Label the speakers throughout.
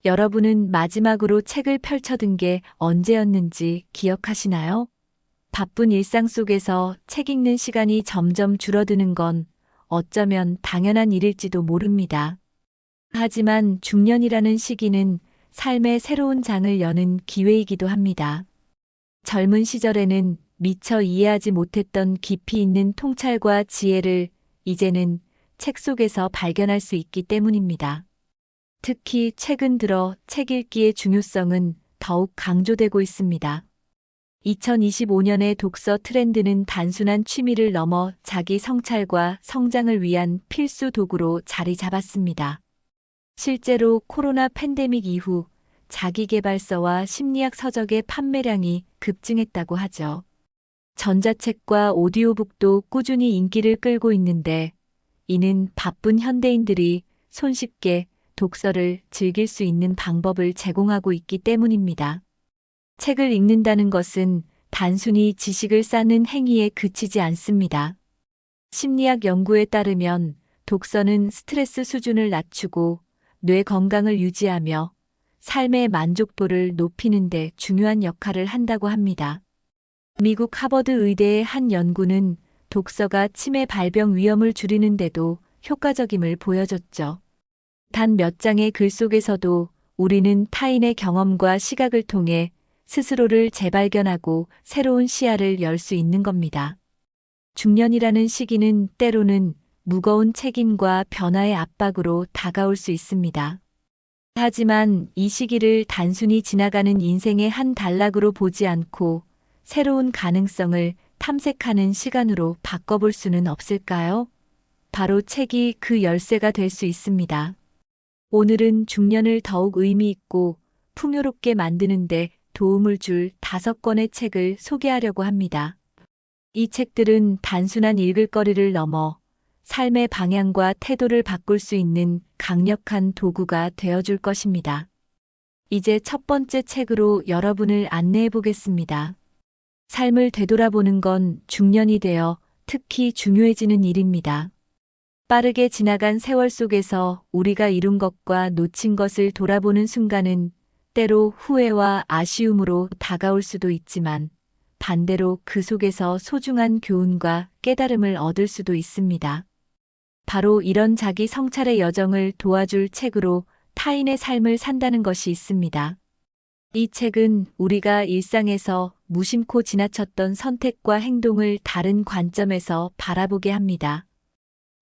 Speaker 1: 여러분은 마지막으로 책을 펼쳐든 게 언제였는지 기억하시나요? 바쁜 일상 속에서 책 읽는 시간이 점점 줄어드는 건 어쩌면 당연한 일일지도 모릅니다. 하지만 중년이라는 시기는 삶의 새로운 장을 여는 기회이기도 합니다. 젊은 시절에는 미처 이해하지 못했던 깊이 있는 통찰과 지혜를 이제는 책 속에서 발견할 수 있기 때문입니다. 특히 최근 들어 책 읽기의 중요성은 더욱 강조되고 있습니다. 2025년의 독서 트렌드는 단순한 취미를 넘어 자기 성찰과 성장을 위한 필수 도구로 자리 잡았습니다. 실제로 코로나 팬데믹 이후 자기계발서와 심리학 서적의 판매량이 급증했다고 하죠. 전자책과 오디오북도 꾸준히 인기를 끌고 있는데, 이는 바쁜 현대인들이 손쉽게 독서를 즐길 수 있는 방법을 제공하고 있기 때문입니다. 책을 읽는다는 것은 단순히 지식을 쌓는 행위에 그치지 않습니다. 심리학 연구에 따르면 독서는 스트레스 수준을 낮추고 뇌 건강을 유지하며 삶의 만족도를 높이는 데 중요한 역할을 한다고 합니다. 미국 하버드 의대의 한 연구는 독서가 치매 발병 위험을 줄이는데도 효과적임을 보여줬죠. 단 몇 장의 글 속에서도 우리는 타인의 경험과 시각을 통해 스스로를 재발견하고 새로운 시야를 열 수 있는 겁니다. 중년이라는 시기는 때로는 무거운 책임과 변화의 압박으로 다가올 수 있습니다. 하지만 이 시기를 단순히 지나가는 인생의 한 단락으로 보지 않고 새로운 가능성을 탐색하는 시간으로 바꿔볼 수는 없을까요? 바로 책이 그 열쇠가 될 수 있습니다. 오늘은 중년을 더욱 의미 있고 풍요롭게 만드는데 도움을 줄 5권의 책을 소개하려고 합니다. 이 책들은 단순한 읽을거리를 넘어 삶의 방향과 태도를 바꿀 수 있는 강력한 도구가 되어줄 것입니다. 이제 첫 번째 책으로 여러분을 안내해 보겠습니다. 삶을 되돌아보는 건 중년이 되어 특히 중요해지는 일입니다. 빠르게 지나간 세월 속에서 우리가 이룬 것과 놓친 것을 돌아보는 순간은 때로 후회와 아쉬움으로 다가올 수도 있지만 반대로 그 속에서 소중한 교훈과 깨달음을 얻을 수도 있습니다. 바로 이런 자기 성찰의 여정을 도와줄 책으로 타인의 삶을 산다는 것이 있습니다. 이 책은 우리가 일상에서 무심코 지나쳤던 선택과 행동을 다른 관점에서 바라보게 합니다.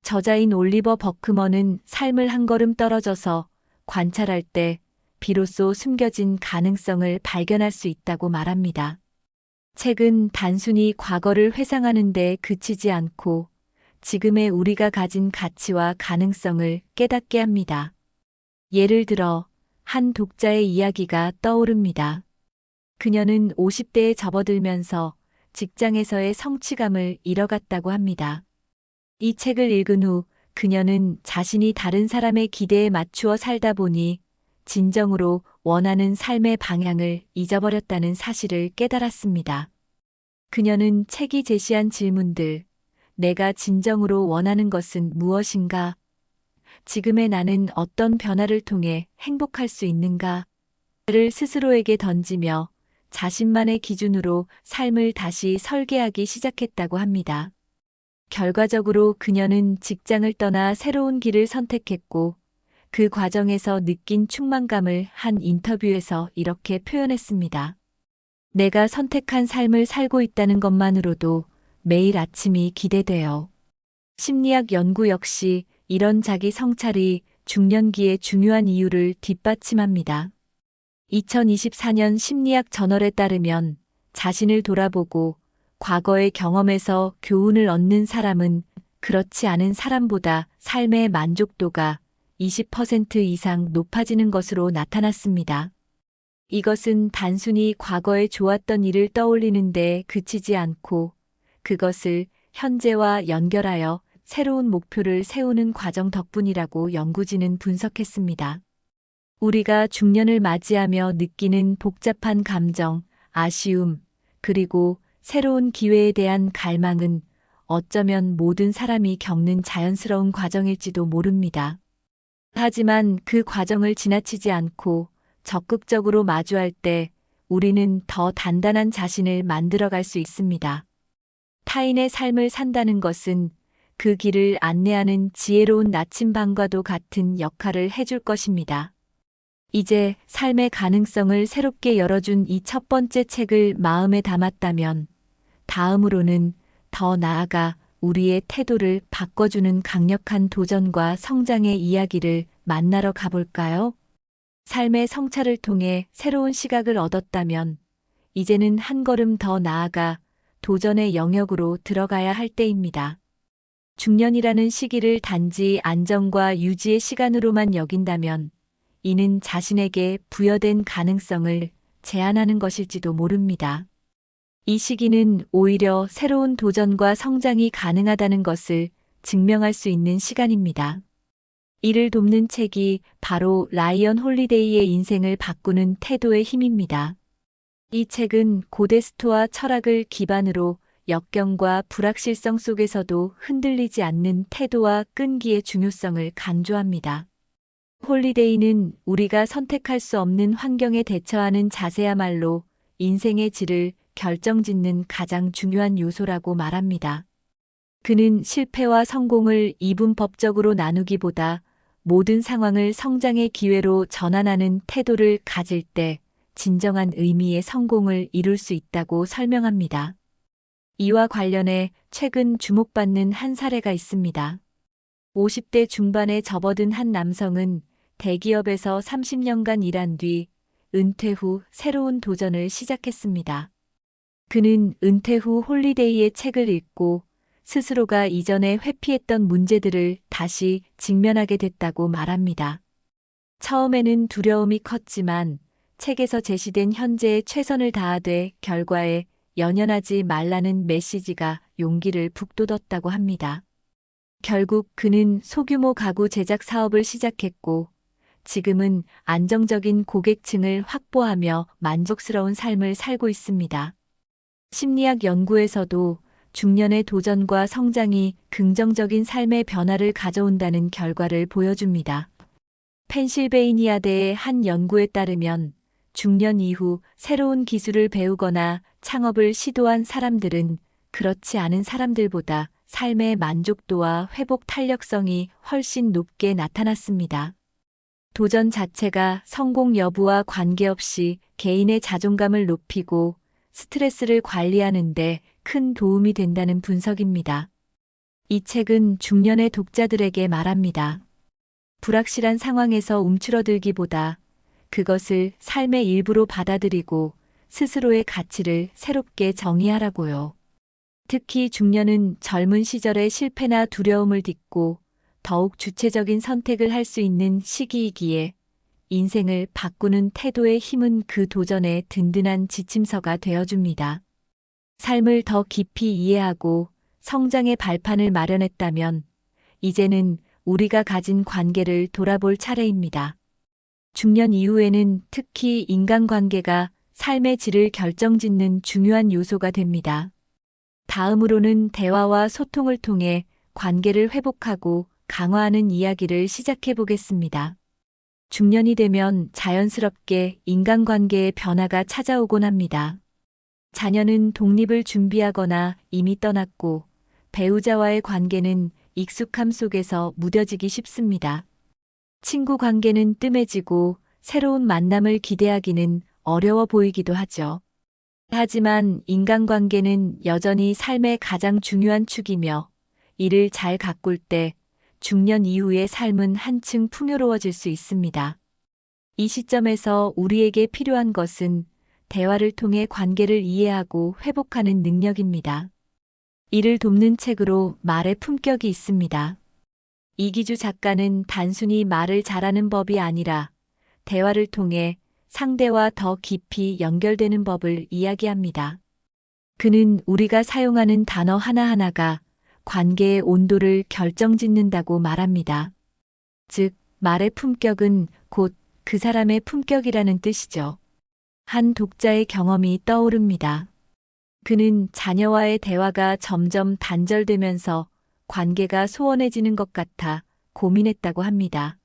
Speaker 1: 저자인 올리버 버크먼은 삶을 한 걸음 떨어져서 관찰할 때 비로소 숨겨진 가능성을 발견할 수 있다고 말합니다. 책은 단순히 과거를 회상하는 데 그치지 않고 지금의 우리가 가진 가치와 가능성을 깨닫게 합니다. 예를 들어 한 독자의 이야기가 떠오릅니다. 그녀는 50대에 접어들면서 직장에서의 성취감을 잃어갔다고 합니다. 이 책을 읽은 후 그녀는 자신이 다른 사람의 기대에 맞추어 살다 보니 진정으로 원하는 삶의 방향을 잊어버렸다는 사실을 깨달았습니다. 그녀는 책이 제시한 질문들, 내가 진정으로 원하는 것은 무엇인가? 지금의 나는 어떤 변화를 통해 행복할 수 있는가? 를 스스로에게 던지며 자신만의 기준으로 삶을 다시 설계하기 시작했다고 합니다. 결과적으로 그녀는 직장을 떠나 새로운 길을 선택했고 그 과정에서 느낀 충만감을 한 인터뷰에서 이렇게 표현했습니다. 내가 선택한 삶을 살고 있다는 것만으로도 매일 아침이 기대돼요. 심리학 연구 역시 이런 자기 성찰이 중년기의 중요한 이유를 뒷받침합니다. 2024년 심리학 저널에 따르면 자신을 돌아보고 과거의 경험에서 교훈을 얻는 사람은 그렇지 않은 사람보다 삶의 만족도가 20% 이상 높아지는 것으로 나타났습니다. 이것은 단순히 과거에 좋았던 일을 떠올리는 데 그치지 않고 그것을 현재와 연결하여 새로운 목표를 세우는 과정 덕분이라고 연구진은 분석했습니다. 우리가 중년을 맞이하며 느끼는 복잡한 감정, 아쉬움, 그리고 새로운 기회에 대한 갈망은 어쩌면 모든 사람이 겪는 자연스러운 과정일지도 모릅니다. 하지만 그 과정을 지나치지 않고 적극적으로 마주할 때 우리는 더 단단한 자신을 만들어갈 수 있습니다. 타인의 삶을 산다는 것은 그 길을 안내하는 지혜로운 나침반과도 같은 역할을 해줄 것입니다. 이제 삶의 가능성을 새롭게 열어준 이 첫 번째 책을 마음에 담았다면 다음으로는 더 나아가 우리의 태도를 바꿔주는 강력한 도전과 성장의 이야기를 만나러 가볼까요? 삶의 성찰을 통해 새로운 시각을 얻었다면 이제는 한 걸음 더 나아가 도전의 영역으로 들어가야 할 때입니다. 중년이라는 시기를 단지 안정과 유지의 시간으로만 여긴다면 이는 자신에게 부여된 가능성을 제한하는 것일지도 모릅니다. 이 시기는 오히려 새로운 도전과 성장이 가능하다는 것을 증명할 수 있는 시간입니다. 이를 돕는 책이 바로 라이언 홀리데이의 인생을 바꾸는 태도의 힘입니다. 이 책은 고대 스토아 철학을 기반으로 역경과 불확실성 속에서도 흔들리지 않는 태도와 끈기의 중요성을 강조합니다. 홀리데이는 우리가 선택할 수 없는 환경에 대처하는 자세야말로 인생의 질을 결정짓는 가장 중요한 요소라고 말합니다. 그는 실패와 성공을 이분법적으로 나누기보다 모든 상황을 성장의 기회로 전환하는 태도를 가질 때 진정한 의미의 성공을 이룰 수 있다고 설명합니다. 이와 관련해 최근 주목받는 한 사례가 있습니다. 50대 중반에 접어든 한 남성은 대기업에서 30년간 일한 뒤 은퇴 후 새로운 도전을 시작했습니다. 그는 은퇴 후 홀리데이의 책을 읽고 스스로가 이전에 회피했던 문제들을 다시 직면하게 됐다고 말합니다. 처음에는 두려움이 컸지만 책에서 제시된 현재의 최선을 다하되 결과에 연연하지 말라는 메시지가 용기를 북돋웠다고 합니다. 결국 그는 소규모 가구 제작 사업을 시작했고 지금은 안정적인 고객층을 확보하며 만족스러운 삶을 살고 있습니다. 심리학 연구에서도 중년의 도전과 성장이 긍정적인 삶의 변화를 가져온다는 결과를 보여줍니다. 펜실베이니아대의 한 연구에 따르면 중년 이후 새로운 기술을 배우거나 창업을 시도한 사람들은 그렇지 않은 사람들보다 삶의 만족도와 회복 탄력성이 훨씬 높게 나타났습니다. 도전 자체가 성공 여부와 관계없이 개인의 자존감을 높이고 스트레스를 관리하는 데 큰 도움이 된다는 분석입니다. 이 책은 중년의 독자들에게 말합니다. 불확실한 상황에서 움츠러들기보다 그것을 삶의 일부로 받아들이고 스스로의 가치를 새롭게 정의하라고요. 특히 중년은 젊은 시절의 실패나 두려움을 딛고 더욱 주체적인 선택을 할 수 있는 시기이기에 인생을 바꾸는 태도의 힘은 그 도전에 든든한 지침서가 되어줍니다. 삶을 더 깊이 이해하고 성장의 발판을 마련했다면 이제는 우리가 가진 관계를 돌아볼 차례입니다. 중년 이후에는 특히 인간관계가 삶의 질을 결정짓는 중요한 요소가 됩니다. 다음으로는 대화와 소통을 통해 관계를 회복하고 강화하는 이야기를 시작해 보겠습니다. 중년이 되면 자연스럽게 인간관계의 변화가 찾아오곤 합니다. 자녀는 독립을 준비하거나 이미 떠났고 배우자와의 관계는 익숙함 속에서 무뎌지기 쉽습니다. 친구 관계는 뜸해지고 새로운 만남을 기대하기는 어려워 보이기도 하죠. 하지만 인간관계는 여전히 삶의 가장 중요한 축이며 이를 잘 가꿀 때 중년 이후의 삶은 한층 풍요로워질 수 있습니다. 이 시점에서 우리에게 필요한 것은 대화를 통해 관계를 이해하고 회복하는 능력입니다. 이를 돕는 책으로 말의 품격이 있습니다. 이기주 작가는 단순히 말을 잘하는 법이 아니라 대화를 통해 상대와 더 깊이 연결되는 법을 이야기합니다. 그는 우리가 사용하는 단어 하나하나가 관계의 온도를 결정짓는다고 말합니다. 즉, 말의 품격은 곧 그 사람의 품격이라는 뜻이죠. 한 독자의 경험이 떠오릅니다. 그는 자녀와의 대화가 점점 단절되면서 관계가 소원해지는 것 같아 고민했다고 합니다.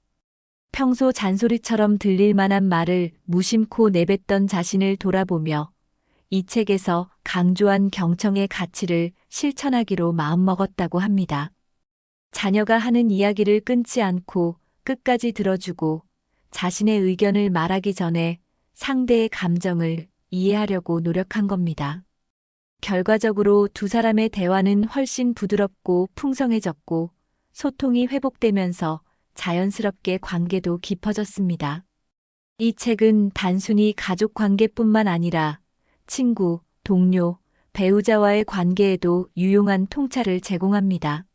Speaker 1: 평소 잔소리처럼 들릴 만한 말을 무심코 내뱉던 자신을 돌아보며 이 책에서 강조한 경청의 가치를 실천하기로 마음먹었다고 합니다. 자녀가 하는 이야기를 끊지 않고 끝까지 들어주고 자신의 의견을 말하기 전에 상대의 감정을 이해하려고 노력한 겁니다. 결과적으로 두 사람의 대화는 훨씬 부드럽고 풍성해졌고 소통이 회복되면서 자연스럽게 관계도 깊어졌습니다. 이 책은 단순히 가족 관계뿐만 아니라 친구, 동료, 배우자와의 관계에도 유용한 통찰을 제공합니다.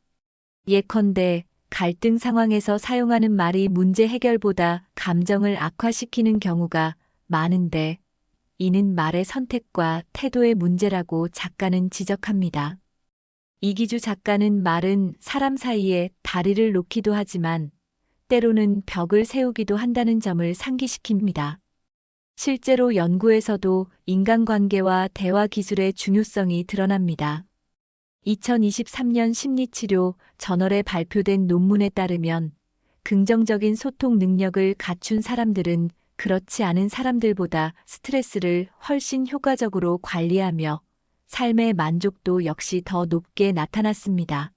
Speaker 1: 예컨대 갈등 상황에서 사용하는 말이 문제 해결보다 감정을 악화시키는 경우가 많은데 이는 말의 선택과 태도의 문제라고 작가는 지적합니다. 이기주 작가는 말은 사람 사이에 다리를 놓기도 하지만 때로는 벽을 세우기도 한다는 점을 상기시킵니다. 실제로 연구에서도 인간관계와 대화 기술의 중요성이 드러납니다. 2023년 심리치료 저널에 발표된 논문에 따르면 긍정적인 소통 능력을 갖춘 사람들은 그렇지 않은 사람들보다 스트레스를 훨씬 효과적으로 관리하며 삶의 만족도 역시 더 높게 나타났습니다.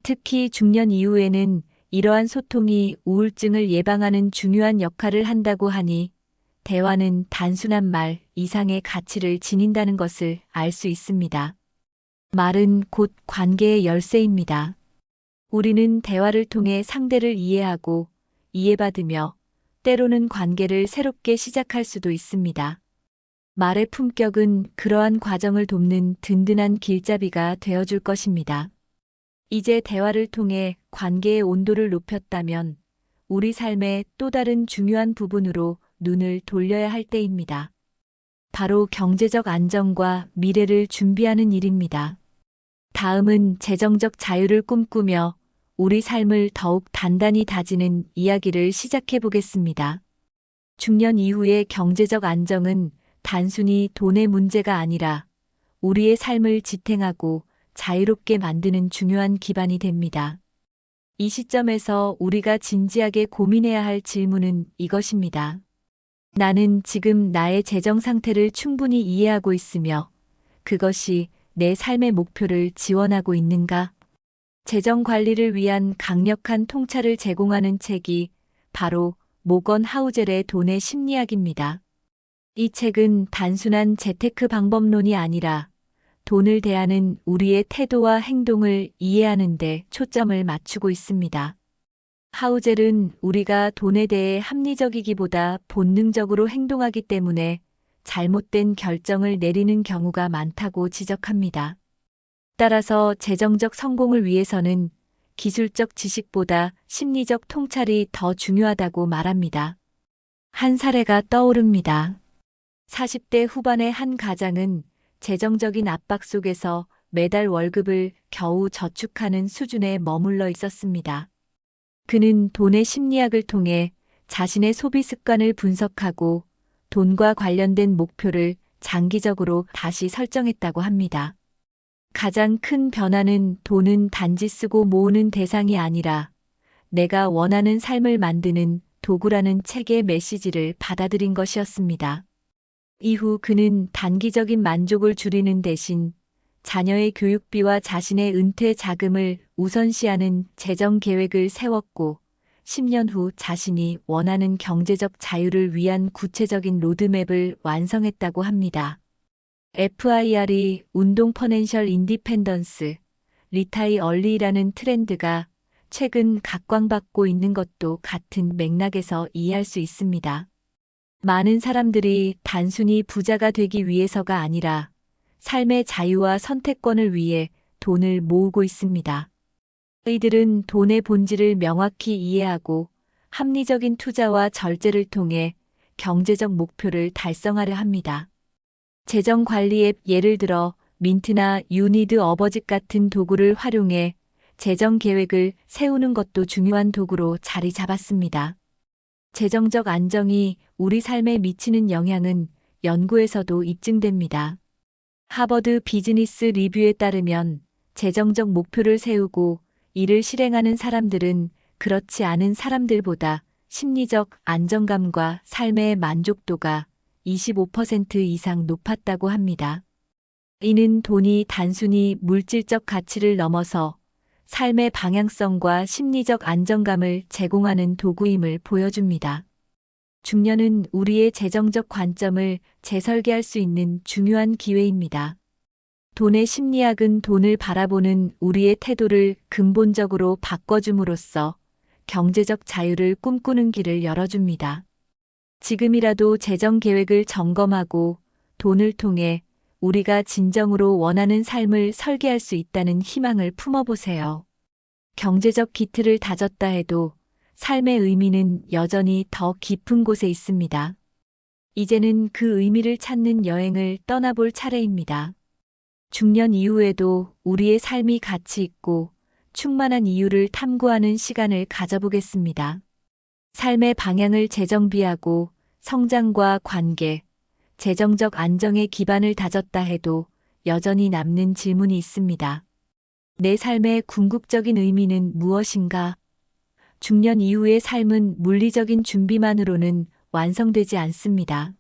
Speaker 1: 특히 중년 이후에는 이러한 소통이 우울증을 예방하는 중요한 역할을 한다고 하니 대화는 단순한 말 이상의 가치를 지닌다는 것을 알 수 있습니다. 말은 곧 관계의 열쇠입니다. 우리는 대화를 통해 상대를 이해하고 이해받으며 때로는 관계를 새롭게 시작할 수도 있습니다. 말의 품격은 그러한 과정을 돕는 든든한 길잡이가 되어줄 것입니다. 이제 대화를 통해 관계의 온도를 높였다면 우리 삶의 또 다른 중요한 부분으로 눈을 돌려야 할 때입니다. 바로 경제적 안정과 미래를 준비하는 일입니다. 다음은 재정적 자유를 꿈꾸며 우리 삶을 더욱 단단히 다지는 이야기를 시작해 보겠습니다. 중년 이후의 경제적 안정은 단순히 돈의 문제가 아니라 우리의 삶을 지탱하고 자유롭게 만드는 중요한 기반이 됩니다. 이 시점에서 우리가 진지하게 고민해야 할 질문은 이것입니다. 나는 지금 나의 재정 상태를 충분히 이해하고 있으며 그것이 내 삶의 목표를 지원하고 있는가? 재정 관리를 위한 강력한 통찰을 제공하는 책이 바로 모건 하우젤의 돈의 심리학입니다. 이 책은 단순한 재테크 방법론이 아니라 돈을 대하는 우리의 태도와 행동을 이해하는 데 초점을 맞추고 있습니다. 하우젤은 우리가 돈에 대해 합리적이기보다 본능적으로 행동하기 때문에 잘못된 결정을 내리는 경우가 많다고 지적합니다. 따라서 재정적 성공을 위해서는 기술적 지식보다 심리적 통찰이 더 중요하다고 말합니다. 한 사례가 떠오릅니다. 40대 후반의 한 가장은 재정적인 압박 속에서 매달 월급을 겨우 저축하는 수준에 머물러 있었습니다. 그는 돈의 심리학을 통해 자신의 소비 습관을 분석하고 돈과 관련된 목표를 장기적으로 다시 설정했다고 합니다. 가장 큰 변화는 돈은 단지 쓰고 모으는 대상이 아니라 내가 원하는 삶을 만드는 도구라는 책의 메시지를 받아들인 것이었습니다. 이후 그는 단기적인 만족을 줄이는 대신 자녀의 교육비와 자신의 은퇴 자금을 우선시하는 재정 계획을 세웠고 10년 후 자신이 원하는 경제적 자유를 위한 구체적인 로드맵을 완성했다고 합니다. FIRE 운동 퍼넨셜 인디펜던스, 리타이 얼리라는 트렌드가 최근 각광받고 있는 것도 같은 맥락에서 이해할 수 있습니다. 많은 사람들이 단순히 부자가 되기 위해서가 아니라 삶의 자유와 선택권을 위해 돈을 모으고 있습니다. 이들은 돈의 본질을 명확히 이해하고 합리적인 투자와 절제를 통해 경제적 목표를 달성하려 합니다. 재정 관리 앱 예를 들어 민트나 유니드 어버짓 같은 도구를 활용해 재정 계획을 세우는 것도 중요한 도구로 자리 잡았습니다. 재정적 안정이 우리 삶에 미치는 영향은 연구에서도 입증됩니다. 하버드 비즈니스 리뷰에 따르면 재정적 목표를 세우고 이를 실행하는 사람들은 그렇지 않은 사람들보다 심리적 안정감과 삶의 만족도가 25% 이상 높았다고 합니다. 이는 돈이 단순히 물질적 가치를 넘어서 삶의 방향성과 심리적 안정감을 제공하는 도구임을 보여줍니다. 중년은 우리의 재정적 관점을 재설계할 수 있는 중요한 기회입니다. 돈의 심리학은 돈을 바라보는 우리의 태도를 근본적으로 바꿔줌으로써 경제적 자유를 꿈꾸는 길을 열어줍니다. 지금이라도 재정 계획을 점검하고 돈을 통해 우리가 진정으로 원하는 삶을 설계할 수 있다는 희망을 품어보세요. 경제적 기틀을 다졌다 해도 삶의 의미는 여전히 더 깊은 곳에 있습니다. 이제는 그 의미를 찾는 여행을 떠나볼 차례입니다. 중년 이후에도 우리의 삶이 가치 있고 충만한 이유를 탐구하는 시간을 가져보겠습니다. 삶의 방향을 재정비하고 성장과 관계, 재정적 안정의 기반을 다졌다 해도 여전히 남는 질문이 있습니다. 내 삶의 궁극적인 의미는 무엇인가? 중년 이후의 삶은 물리적인 준비만으로는 완성되지 않습니다.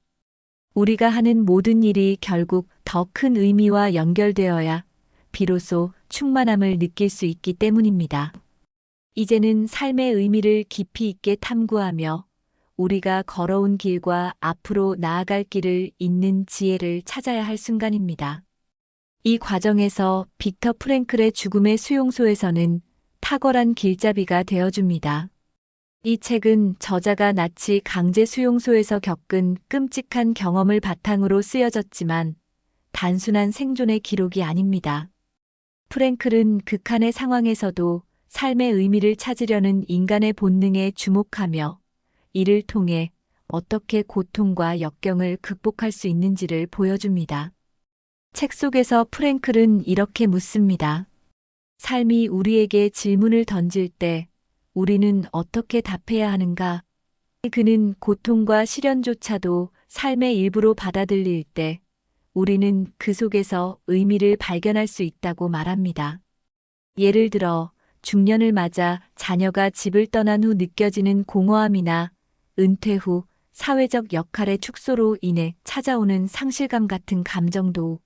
Speaker 1: 우리가 하는 모든 일이 결국 더 큰 의미와 연결되어야 비로소 충만함을 느낄 수 있기 때문입니다. 이제는 삶의 의미를 깊이 있게 탐구하며 우리가 걸어온 길과 앞으로 나아갈 길을 잇는 지혜를 찾아야 할 순간입니다. 이 과정에서 빅터 프랭클의 죽음의 수용소에서는 탁월한 길잡이가 되어줍니다. 이 책은 저자가 나치 강제 수용소에서 겪은 끔찍한 경험을 바탕으로 쓰여졌지만 단순한 생존의 기록이 아닙니다. 프랭클은 극한의 상황에서도 삶의 의미를 찾으려는 인간의 본능에 주목하며 이를 통해 어떻게 고통과 역경을 극복할 수 있는지를 보여줍니다. 책 속에서 프랭클은 이렇게 묻습니다. 삶이 우리에게 질문을 던질 때 우리는 어떻게 답해야 하는가? 그는 고통과 시련조차도 삶의 일부로 받아들일 때 우리는 그 속에서 의미를 발견할 수 있다고 말합니다. 예를 들어 중년을 맞아 자녀가 집을 떠난 후 느껴지는 공허함이나 은퇴 후 사회적 역할의 축소로 인해 찾아오는 상실감 같은 감정도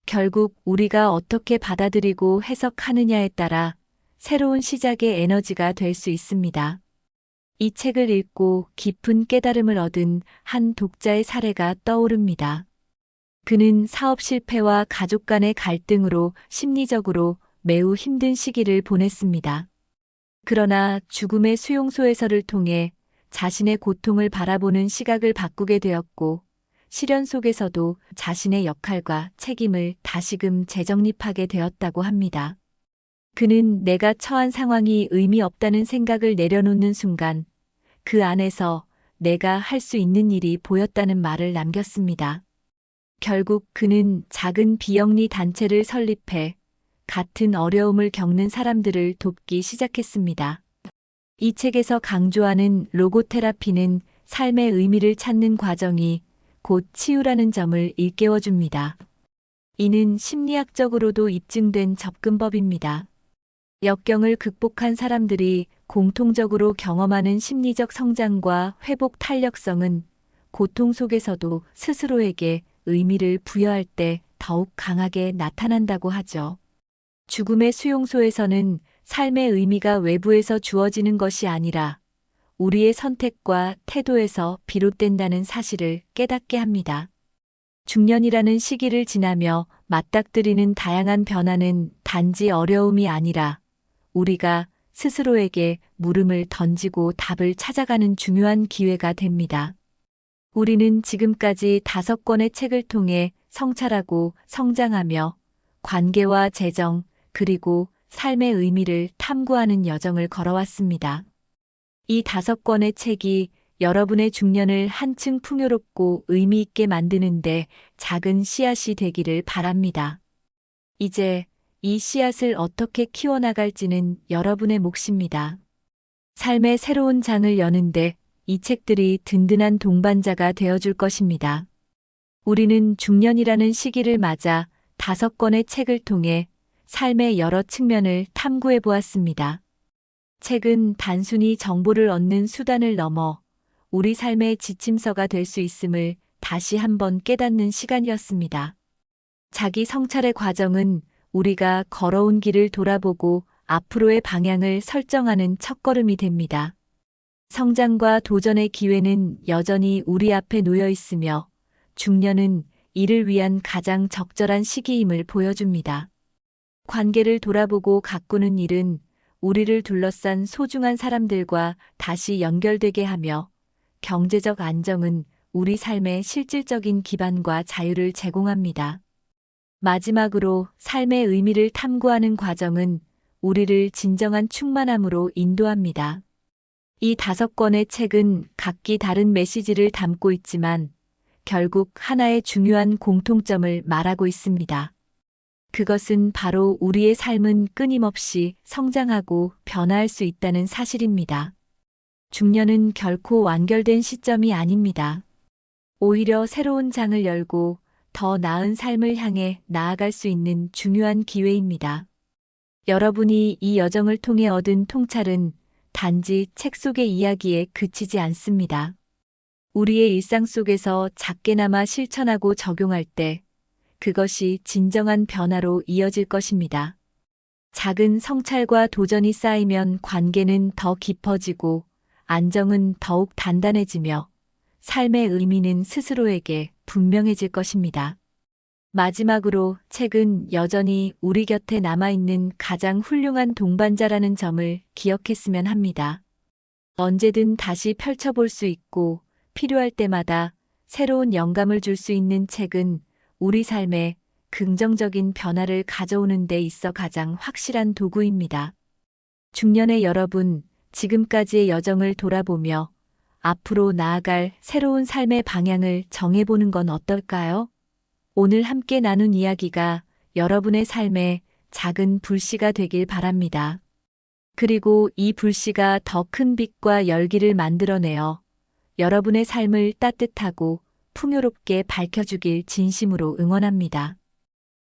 Speaker 1: 결국 우리가 어떻게 받아들이고 해석하느냐에 따라 새로운 시작의 에너지가 될 수 있습니다. 이 책을 읽고 깊은 깨달음을 얻은 한 독자의 사례가 떠오릅니다. 그는 사업 실패와 가족 간의 갈등으로 심리적으로 매우 힘든 시기를 보냈습니다. 그러나 죽음의 수용소에서를 통해 자신의 고통을 바라보는 시각을 바꾸게 되었고, 시련 속에서도 자신의 역할과 책임을 다시금 재정립하게 되었다고 합니다. 그는 내가 처한 상황이 의미 없다는 생각을 내려놓는 순간 그 안에서 내가 할 수 있는 일이 보였다는 말을 남겼습니다. 결국 그는 작은 비영리 단체를 설립해 같은 어려움을 겪는 사람들을 돕기 시작했습니다. 이 책에서 강조하는 로고테라피는 삶의 의미를 찾는 과정이 곧 치유라는 점을 일깨워줍니다. 이는 심리학적으로도 입증된 접근법입니다. 역경을 극복한 사람들이 공통적으로 경험하는 심리적 성장과 회복 탄력성은 고통 속에서도 스스로에게 의미를 부여할 때 더욱 강하게 나타난다고 하죠. 죽음의 수용소에서는 삶의 의미가 외부에서 주어지는 것이 아니라 우리의 선택과 태도에서 비롯된다는 사실을 깨닫게 합니다. 중년이라는 시기를 지나며 맞닥뜨리는 다양한 변화는 단지 어려움이 아니라 우리가 스스로에게 물음을 던지고 답을 찾아가는 중요한 기회가 됩니다. 우리는 지금까지 5권의 책을 통해 성찰하고 성장하며 관계와 재정, 그리고 삶의 의미를 탐구하는 여정을 걸어왔습니다. 이 5권의 책이 여러분의 중년을 한층 풍요롭고 의미 있게 만드는데 작은 씨앗이 되기를 바랍니다. 이제 이 씨앗을 어떻게 키워나갈지는 여러분의 몫입니다. 삶의 새로운 장을 여는데 이 책들이 든든한 동반자가 되어줄 것입니다. 우리는 중년이라는 시기를 맞아 5권의 책을 통해 삶의 여러 측면을 탐구해 보았습니다. 책은 단순히 정보를 얻는 수단을 넘어 우리 삶의 지침서가 될 수 있음을 다시 한번 깨닫는 시간이었습니다. 자기 성찰의 과정은 우리가 걸어온 길을 돌아보고 앞으로의 방향을 설정하는 첫걸음이 됩니다. 성장과 도전의 기회는 여전히 우리 앞에 놓여 있으며 중년은 이를 위한 가장 적절한 시기임을 보여줍니다. 관계를 돌아보고 가꾸는 일은 우리를 둘러싼 소중한 사람들과 다시 연결되게 하며 경제적 안정은 우리 삶의 실질적인 기반과 자유를 제공합니다. 마지막으로 삶의 의미를 탐구하는 과정은 우리를 진정한 충만함으로 인도합니다. 이 5권의 책은 각기 다른 메시지를 담고 있지만 결국 하나의 중요한 공통점을 말하고 있습니다. 그것은 바로 우리의 삶은 끊임없이 성장하고 변화할 수 있다는 사실입니다. 중년은 결코 완결된 시점이 아닙니다. 오히려 새로운 장을 열고 더 나은 삶을 향해 나아갈 수 있는 중요한 기회입니다. 여러분이 이 여정을 통해 얻은 통찰은 단지 책 속의 이야기에 그치지 않습니다. 우리의 일상 속에서 작게나마 실천하고 적용할 때 그것이 진정한 변화로 이어질 것입니다. 작은 성찰과 도전이 쌓이면 관계는 더 깊어지고 안정은 더욱 단단해지며 삶의 의미는 스스로에게 분명해질 것입니다. 마지막으로 책은 여전히 우리 곁에 남아있는 가장 훌륭한 동반자라는 점을 기억했으면 합니다. 언제든 다시 펼쳐볼 수 있고 필요할 때마다 새로운 영감을 줄 수 있는 책은 우리 삶에 긍정적인 변화를 가져오는 데 있어 가장 확실한 도구입니다. 중년의 여러분, 지금까지의 여정을 돌아보며 앞으로 나아갈 새로운 삶의 방향을 정해보는 건 어떨까요? 오늘 함께 나눈 이야기가 여러분의 삶에 작은 불씨가 되길 바랍니다. 그리고 이 불씨가 더 큰 빛과 열기를 만들어내어 여러분의 삶을 따뜻하고 풍요롭게 밝혀주길 진심으로 응원합니다.